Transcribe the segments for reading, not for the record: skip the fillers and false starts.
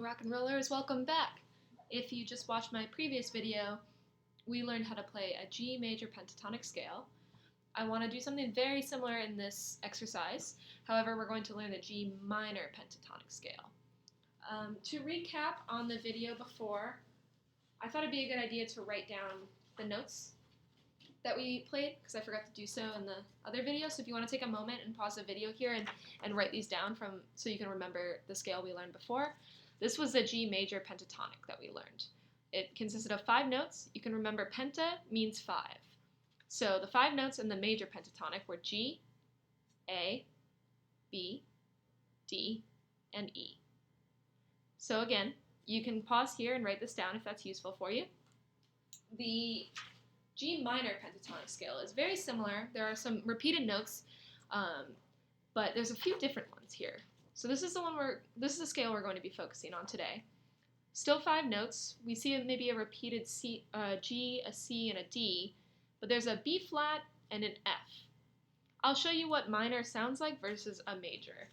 Rock and rollers, welcome back! If you just watched my previous video, we learned how to play a G major pentatonic scale. I want to do something very similar in this exercise. However, we're going to learn the G minor pentatonic scale. To recap on the video before, I thought it'd be a good idea to write down the notes that we played, because I forgot to do so in the other video. So if you want to take a moment and pause the video here and write these down so you can remember the scale we learned before. This was the G major pentatonic that we learned. It consisted of 5 notes. You can remember penta means 5. So the 5 notes in the major pentatonic were G, A, B, D, and E. So again, you can pause here and write this down if that's useful for you. The G minor pentatonic scale is very similar. There are some repeated notes, but there's a few different ones here. So this is the scale we're going to be focusing on today. Still 5 notes. We see maybe a repeated C, G, a C, and a D, but there's a B flat and an F. I'll show you what minor sounds like versus a major.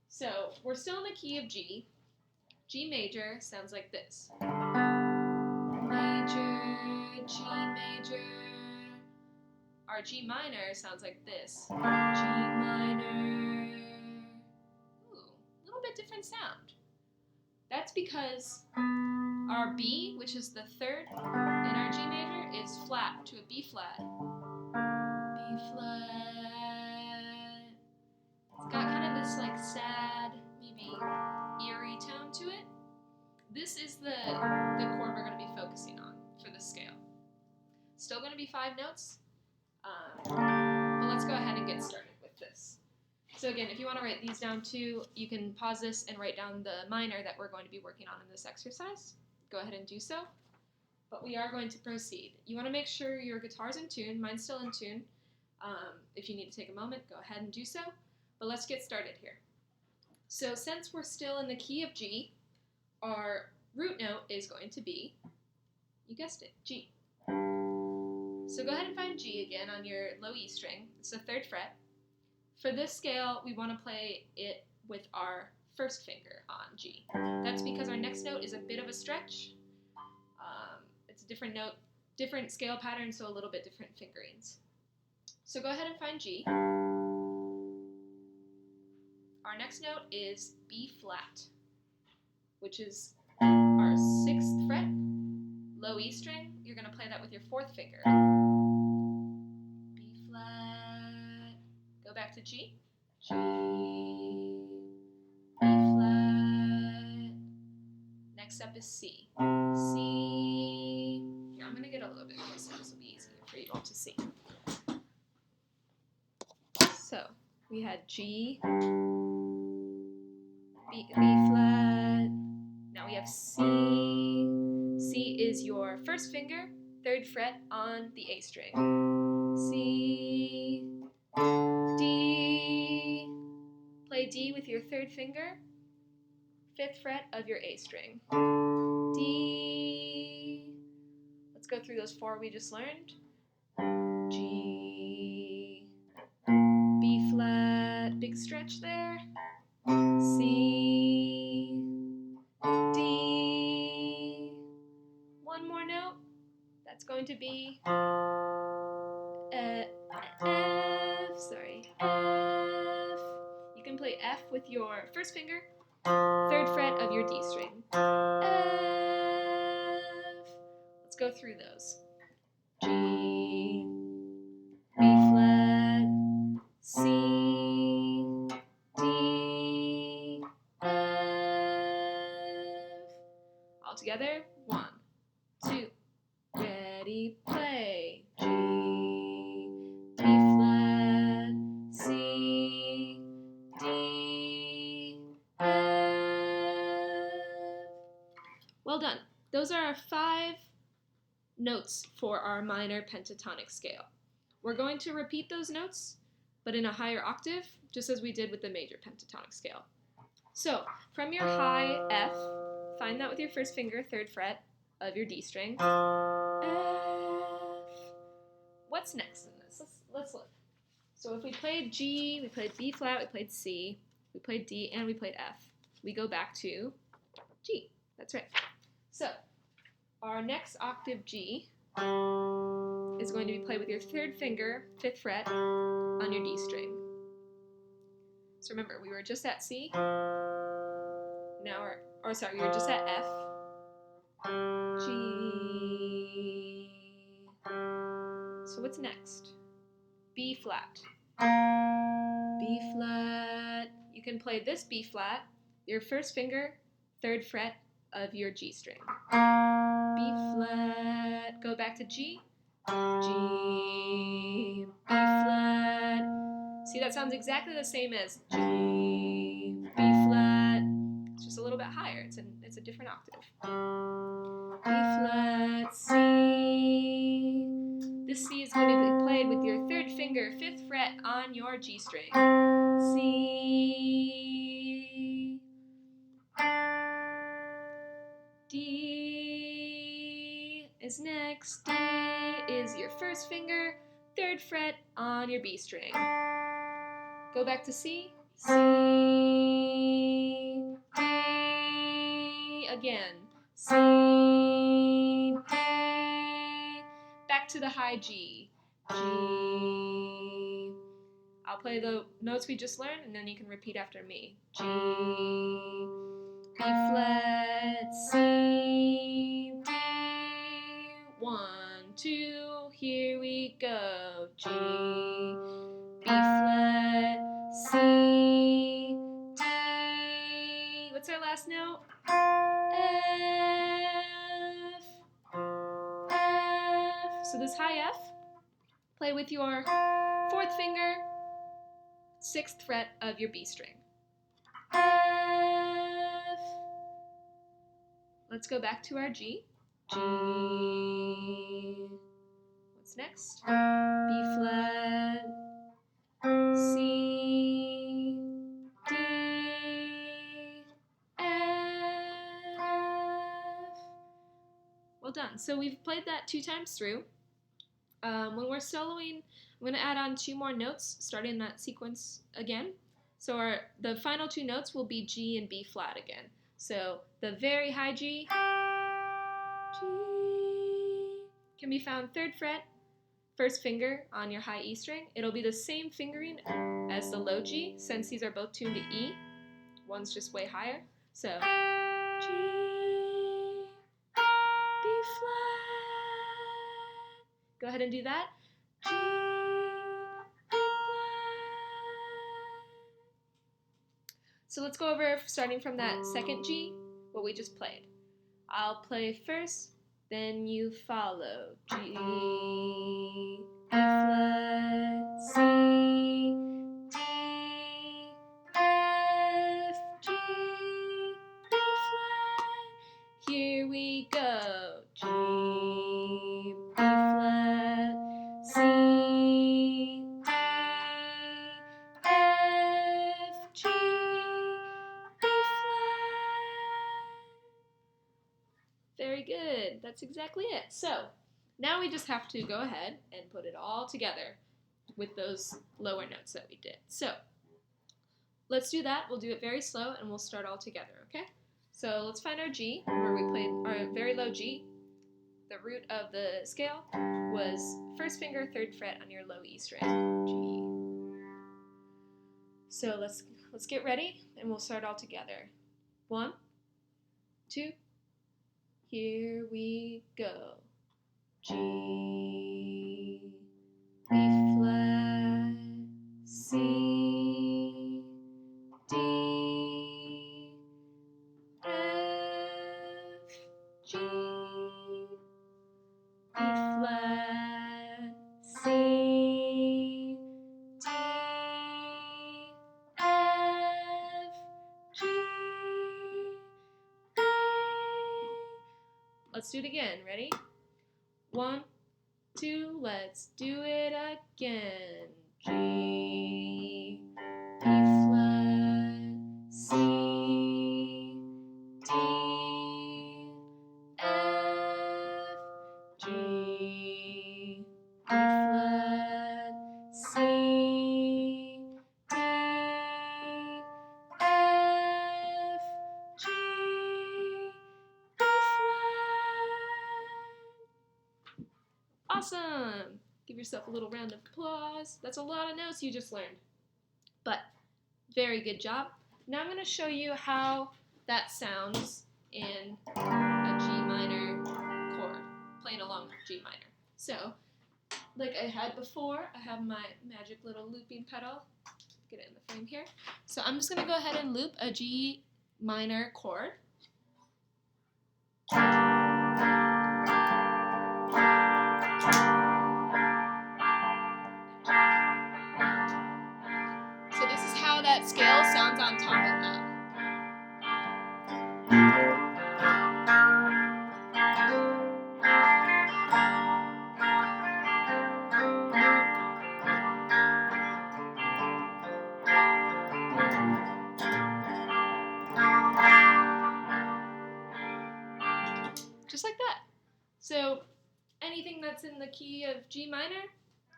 So we're still in the key of G. G major sounds like this. Major, G major. Our G minor sounds like this. G minor. Different sound. That's because our B, which is the 3rd in our G major, is flat to a B flat. B flat. It's got kind of this like sad, maybe eerie tone to it. This is the chord we're going to be focusing on for this scale. Still going to be 5 notes, but let's go ahead and get started with this. So again, if you want to write these down too, you can pause this and write down the minor that we're going to be working on in this exercise. Go ahead and do so. But we are going to proceed. You want to make sure your guitar's in tune. Mine's still in tune. If you need to take a moment, go ahead and do so. But let's get started here. So since we're still in the key of G, our root note is going to be, you guessed it, G. So go ahead and find G again on your low E string. It's the 3rd fret. For this scale, we want to play it with our 1st finger on G. That's because our next note is a bit of a stretch. It's a different note, different scale pattern, so a little bit different fingerings. So go ahead and find G. Our next note is B flat, which is our 6th fret, low E string. You're going to play that with your 4th finger. B flat. Go back to G. G, B flat. Next up is C. C. Here, I'm going to get a little bit closer. This will be easier for you all to see. So, we had G, B flat. Now we have C. C is your 1st finger, 3rd fret on the A string. C. D. Play D with your 3rd finger, 5th fret of your A string. D. Let's go through those 4 we just learned. G. B flat, big stretch there. C. D. One more note. That's going to be F. You can play F with your 1st finger, 3rd fret of your D string. F. Let's go through those. G, B flat, C, D, F. All together. 1, 2, ready, play. G, B flat, C, D, F. Well done. Those are our 5 notes for our minor pentatonic scale. We're going to repeat those notes, but in a higher octave, just as we did with the major pentatonic scale. So, from your high F, find that with your 1st finger, 3rd fret of your D string. F. What's next in this? Let's look. So if we played G, we played B flat, we played C, we played D, and we played F, we go back to G. That's right. So, our next octave G is going to be played with your third finger, 5th fret, on your D string. So remember, we were just at C. Now we were just at F. G. So what's next? B flat. B flat. You can play this B flat, your first finger, 3rd fret of your G string. B flat. Go back to G. G. B flat. See, that sounds exactly the same as G. B flat. It's just a little bit higher. It's a different octave. B flat. C. This C is going to be played with your 3rd finger, 5th fret on your G string. C. D is next. D is your first finger, 3rd fret on your B string. Go back to C. C. D. Again. C. D. Back to the high G. G. I'll play the notes we just learned, and then you can repeat after me. G. B flat, C, D, 1, 2, here we go. G, B flat, C, D. What's our last note? F, F. So this high F, play with your 4th finger, 6th fret of your B string. F. Let's go back to our G. G. What's next? B flat, C, D, F. Well done. So we've played that 2 times through. When we're soloing, I'm going to add on 2 more notes, starting that sequence again. So the final 2 notes will be G and B flat again. So the very high G, G, can be found 3rd fret, 1st finger on your high E string. It'll be the same fingering as the low G, since these are both tuned to E. One's just way higher. So G, B flat. Go ahead and do that. G, B flat. So let's go over, starting from that 2nd G, what we just played. I'll play first, then you follow. G, B flat, C, D, F, G, B flat. Here we go. G, B flat, C, D, F, G, B flat. Very good. That's exactly it. So now we just have to go ahead and put it all together with those lower notes that we did. So let's do that. We'll do it very slow, and we'll start all together, okay? So let's find our G, where we played our very low G. The root of the scale was 1st finger, 3rd fret on your low E string, G. So let's get ready, and we'll start all together. 1, 2, here we go. G, B flat, C, D, F, G, B flat, C, D, F, G, B. Let's do it again. Ready? 1, 2, let's do it again. G, B flat, C, D, F, G, B flat, C, D, F, G, Awesome! Give yourself a little round of applause. That's a lot of notes you just learned. But very good job. Now I'm going to show you how that sounds in a G minor chord, playing along with G minor. So, like I had before, I have my magic little looping pedal. Get it in the frame here. So I'm just going to go ahead and loop a G minor chord. So this is how that scale sounds on top of that. Just like that. So anything that's in the key of G minor,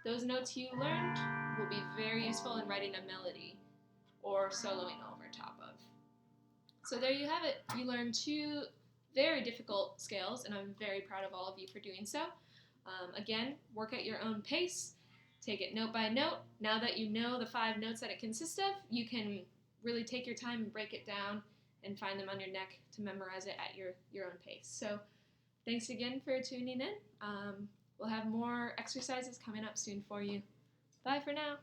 those notes you learned will be very useful in writing a melody or soloing over top of. So there you have it. You learned 2 very difficult scales, and I'm very proud of all of you for doing so. Again, work at your own pace. Take it note by note. Now that you know the 5 notes that it consists of, you can really take your time and break it down and find them on your neck to memorize it at your own pace. So thanks again for tuning in. We'll have more exercises coming up soon for you. Bye for now.